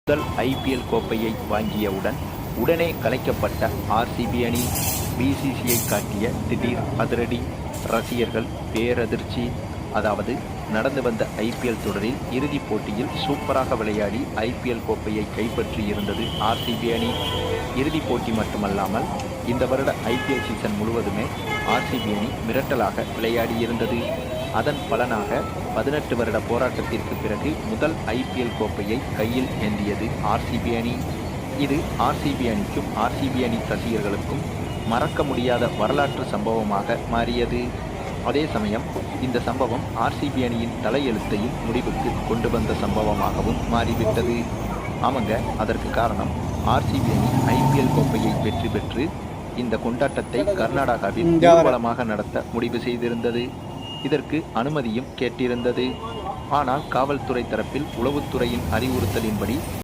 முதல் ஐபிஎல் கோப்பையை வாங்கியவுடன் உடனே கலைக்கப்பட்ட ஆர்சிபி அணி. பிசிசிஐ காட்டிய திடீர் அதிரடி, ரசிகர்கள் பேரதிர்ச்சி. அதாவது, நடந்து வந்த ஐபிஎல் தொடரில் இறுதிப் போட்டியில் சூப்பராக விளையாடி ஐபிஎல் கோப்பையை கைப்பற்றியிருந்தது ஆர்சிபி அணி. இறுதிப் போட்டி மட்டுமல்லாமல் இந்த வருட ஐபிஎல் சீசன் முழுவதுமே ஆர்சிபி அணி மிரட்டலாக விளையாடியிருந்தது. அதன் பலனாக 18 வருட போராட்டத்திற்கு பிறகு முதல் ஐபிஎல் கோப்பையை கையில் ஏந்தியது ஆர்சிபி அணி. இது ஆர்சிபி அணிக்கும் ஆர்சிபி அணி ரசிகர்களுக்கும் மறக்க முடியாத வரலாற்று சம்பவமாக மாறியது. அதே சமயம் இந்த சம்பவம் ஆர்சிபி அணியின் தலையெழுத்தையும் முடிவுக்கு கொண்டு வந்த சம்பவமாகவும் மாறிவிட்டது. ஆமாங்க, அதற்கு காரணம் ஆர்சிபி அணி ஐபிஎல் கோப்பையை வெற்றி பெற்று இந்த கொண்டாட்டத்தை கர்நாடகாவில் ஊர்வலமாக நடத்த முடிவு செய்திருந்தது. இதற்கு அனுமதியும் கேட்டிருந்தது. ஆனால் காவல்துறை தரப்பில் உளவுத்துறையின் அறிவுறுத்தலின்படி